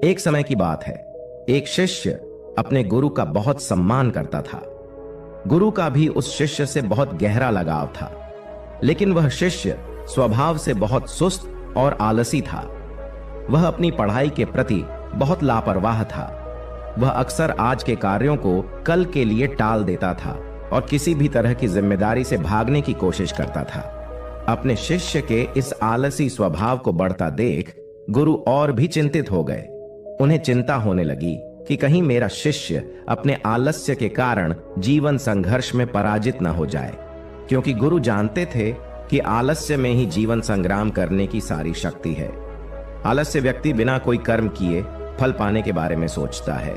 एक समय की बात है। एक शिष्य अपने गुरु का बहुत सम्मान करता था। गुरु का भी उस शिष्य से बहुत गहरा लगाव था, लेकिन वह शिष्य स्वभाव से बहुत सुस्त और आलसी था। वह अपनी पढ़ाई के प्रति बहुत लापरवाह था। वह अक्सर आज के कार्यों को कल के लिए टाल देता था और किसी भी तरह की जिम्मेदारी से भागने की कोशिश करता था। अपने शिष्य के इस आलसी स्वभाव को बढ़ता देख गुरु और भी चिंतित हो गए। उन्हें चिंता होने लगी कि कहीं मेरा शिष्य अपने आलस्य के कारण जीवन संघर्ष में पराजित न हो जाए, क्योंकि गुरु जानते थे कि आलस्य में ही जीवन संग्राम करने की सारी शक्ति है। आलस्य व्यक्ति बिना कोई कर्म किए फल पाने के बारे में सोचता है।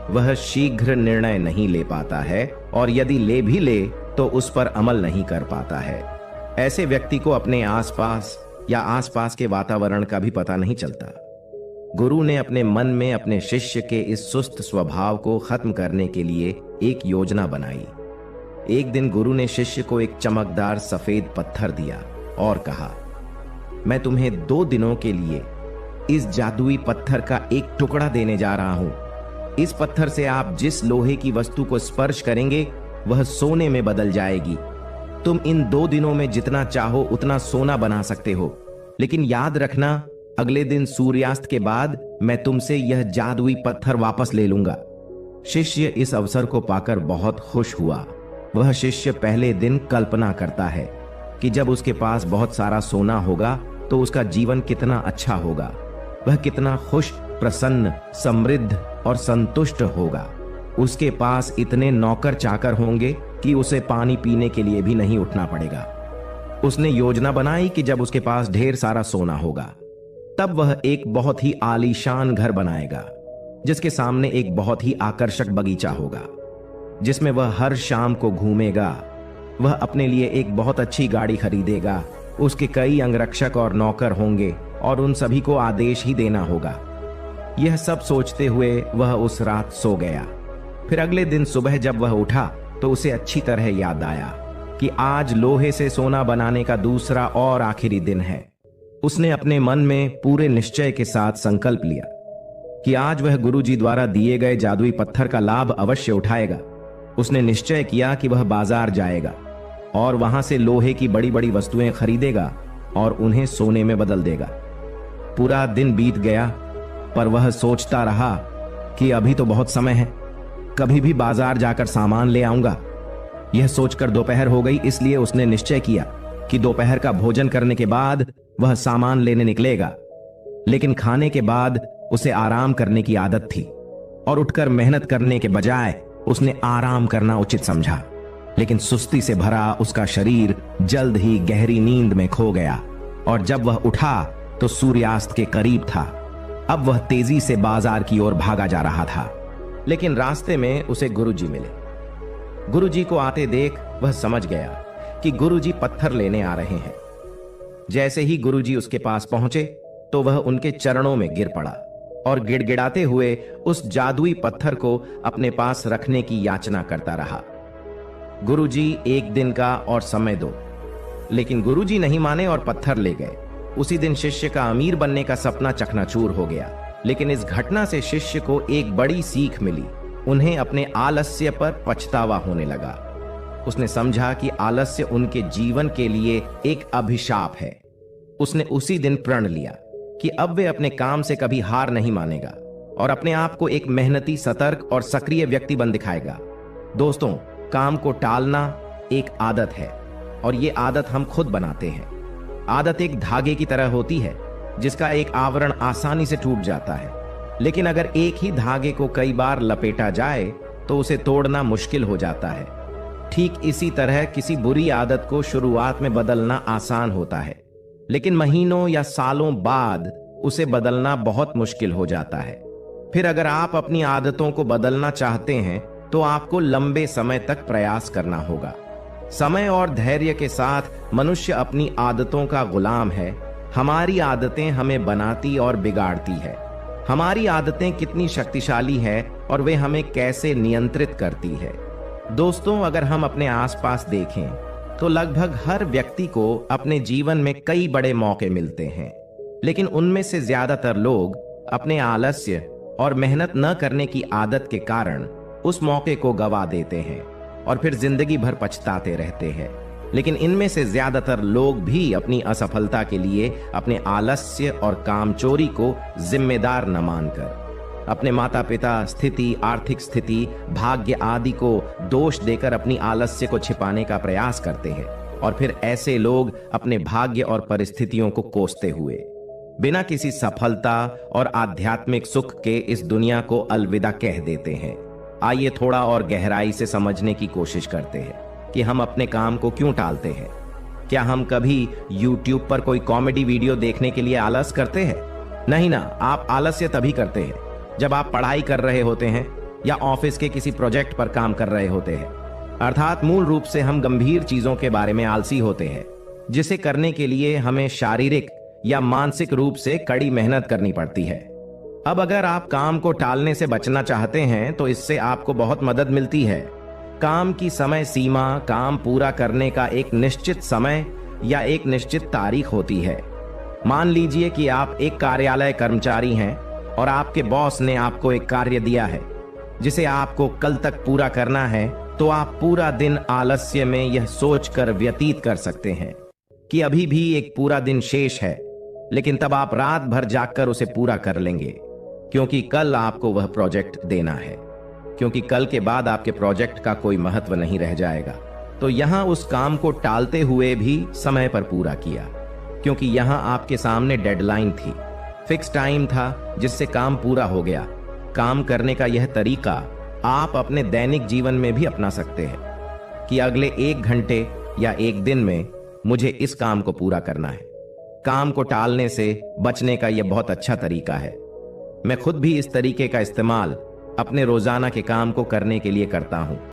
वह शीघ्र निर्णय नहीं ले पाता है और यदि ले भी ले तो उस पर अमल नहीं कर पाता है। ऐसे व्यक्ति को अपने आसपास या आसपास के वातावरण का भी पता नहीं चलता। गुरु ने अपने मन में अपने शिष्य के इस सुस्त स्वभाव को खत्म करने के लिए एक योजना बनाई। एक दिन गुरु ने शिष्य को एक चमकदार सफेद पत्थर दिया और कहा, मैं तुम्हें 2 दिनों के लिए इस जादुई पत्थर का एक टुकड़ा देने जा रहा हूं। इस पत्थर से आप जिस लोहे की वस्तु को स्पर्श करेंगे वह सोने में बदल जाएगी। तुम इन 2 दिनों में जितना चाहो उतना सोना बना सकते हो, लेकिन याद रखना, अगले दिन सूर्यास्त के बाद मैं तुमसे यह जादुई पत्थर वापस ले लूंगा। शिष्य इस अवसर को पाकर बहुत खुश हुआ। वह शिष्य पहले दिन कल्पना करता है कि जब उसके पास बहुत सारा सोना होगा तो उसका जीवन कितना अच्छा होगा। वह कितना खुश, प्रसन्न, समृद्ध और संतुष्ट होगा। उसके पास इतने नौकर चाकर होंगे कि उसे पानी पीने के लिए भी नहीं उठना पड़ेगा। उसने योजना बनाई कि जब उसके पास ढेर सारा सोना होगा तब वह एक बहुत ही आलीशान घर बनाएगा, जिसके सामने एक बहुत ही आकर्षक बगीचा होगा, जिसमें वह हर शाम को घूमेगा। वह अपने लिए एक बहुत अच्छी गाड़ी खरीदेगा। उसके कई अंगरक्षक और नौकर होंगे और उन सभी को आदेश ही देना होगा। यह सब सोचते हुए वह उस रात सो गया। फिर अगले दिन सुबह जब वह उठा तो उसे अच्छी तरह याद आया कि आज लोहे से सोना बनाने का दूसरा और आखिरी दिन है। उसने अपने मन में पूरे निश्चय के साथ संकल्प लिया कि आज वह गुरुजी द्वारा दिए गए जादुई पत्थर का लाभ अवश्य उठाएगा। उसने निश्चय किया कि वह बाजार जाएगा और वहां से लोहे की बड़ी बड़ी वस्तुएं खरीदेगा और उन्हें सोने में बदल देगा। पूरा दिन बीत गया, पर वह सोचता रहा कि अभी तो बहुत समय है, कभी भी बाजार जाकर सामान ले आऊंगा। यह सोचकर दोपहर हो गई, इसलिए उसने निश्चय किया कि दोपहर का भोजन करने के बाद वह सामान लेने निकलेगा। लेकिन खाने के बाद उसे आराम करने की आदत थी और उठकर मेहनत करने के बजाय उसने आराम करना उचित समझा। लेकिन सुस्ती से भरा उसका शरीर जल्द ही गहरी नींद में खो गया और जब वह उठा तो सूर्यास्त के करीब था। अब वह तेजी से बाजार की ओर भागा जा रहा था, लेकिन रास्ते में उसे गुरुजी मिले। गुरुजी को आते देख वह समझ गया कि गुरुजी पत्थर लेने आ रहे हैं। जैसे ही गुरुजी उसके पास पहुंचे तो वह उनके चरणों में गिर पड़ा और गिड़गिड़ाते हुए उस जादुई पत्थर को अपने पास रखने की याचना करता रहा। गुरुजी, 1 दिन का और समय दो। लेकिन गुरुजी नहीं माने और पत्थर ले गए। उसी दिन शिष्य का अमीर बनने का सपना चकनाचूर हो गया। लेकिन इस घटना से शिष्य को एक बड़ी सीख मिली। उन्हें अपने आलस्य पर पछतावा होने लगा। उसने समझा कि आलस्य उनके जीवन के लिए एक अभिशाप है। उसने उसी दिन प्रण लिया कि अब वे अपने काम से कभी हार नहीं मानेगा और अपने आप को एक मेहनती, सतर्क और सक्रिय व्यक्ति बन दिखाएगा। दोस्तों, काम को टालना एक आदत है और ये आदत हम खुद बनाते हैं। आदत एक धागे की तरह होती है जिसका एक आवरण आसानी से टूट जाता है, लेकिन अगर एक ही धागे को कई बार लपेटा जाए तो उसे तोड़ना मुश्किल हो जाता है। ठीक इसी तरह किसी बुरी आदत को शुरुआत में बदलना आसान होता है, लेकिन महीनों या सालों बाद उसे बदलना बहुत मुश्किल हो जाता है। फिर अगर आप अपनी आदतों को बदलना चाहते हैं तो आपको लंबे समय तक प्रयास करना होगा। समय और धैर्य के साथ मनुष्य अपनी आदतों का गुलाम है। हमारी आदतें हमें बनाती और बिगाड़ती है। हमारी आदतें कितनी शक्तिशाली है और वे हमें कैसे नियंत्रित करती है। दोस्तों, अगर हम अपने आसपास देखें तो लगभग हर व्यक्ति को अपने जीवन में कई बड़े मौके मिलते हैं, लेकिन उनमें से ज्यादातर लोग अपने आलस्य और मेहनत न करने की आदत के कारण उस मौके को गवा देते हैं और फिर जिंदगी भर पछताते रहते हैं। लेकिन इनमें से ज्यादातर लोग भी अपनी असफलता के लिए अपने आलस्य और कामचोरी को जिम्मेदार न मानकर अपने माता पिता, स्थिति, आर्थिक स्थिति, भाग्य आदि को दोष देकर अपनी आलस्य को छिपाने का प्रयास करते हैं और फिर ऐसे लोग अपने भाग्य और परिस्थितियों को कोसते हुए बिना किसी सफलता और आध्यात्मिक सुख के इस दुनिया को अलविदा कह देते हैं। आइए थोड़ा और गहराई से समझने की कोशिश करते हैं कि हम अपने काम को क्यों टालते हैं। क्या हम कभी YouTube पर कोई कॉमेडी वीडियो देखने के लिए आलस करते हैं? नहीं ना, आप आलस्य तभी करते हैं जब आप पढ़ाई कर रहे होते हैं या ऑफिस के किसी प्रोजेक्ट पर काम कर रहे होते हैं। अर्थात मूल रूप से हम गंभीर चीजों के बारे में आलसी होते हैं, जिसे करने के लिए हमें शारीरिक या मानसिक रूप से कड़ी मेहनत करनी पड़ती है। अब अगर आप काम को टालने से बचना चाहते हैं तो इससे आपको बहुत मदद मिलती है। काम की समय सीमा, काम पूरा करने का एक निश्चित समय या एक निश्चित तारीख होती है। मान लीजिए कि आप एक कार्यालय कर्मचारी हैं और आपके बॉस ने आपको एक कार्य दिया है जिसे आपको कल तक पूरा करना है, तो आप पूरा दिन आलस्य में यह सोचकर व्यतीत कर सकते हैं कि अभी भी एक पूरा दिन शेष है, लेकिन तब आप रात भर जागकर उसे पूरा कर लेंगे क्योंकि कल आपको वह प्रोजेक्ट देना है, क्योंकि कल के बाद आपके प्रोजेक्ट का कोई महत्व नहीं रह जाएगा। तो यहां उस काम को टालते हुए भी समय पर पूरा किया, क्योंकि यहां आपके सामने डेडलाइन थी, फिक्स टाइम था जिससे काम पूरा हो गया। काम करने का यह तरीका आप अपने दैनिक जीवन में भी अपना सकते हैं कि अगले 1 घंटे या 1 दिन में मुझे इस काम को पूरा करना है। काम को टालने से बचने का यह बहुत अच्छा तरीका है। मैं खुद भी इस तरीके का इस्तेमाल अपने रोजाना के काम को करने के लिए करता हूं।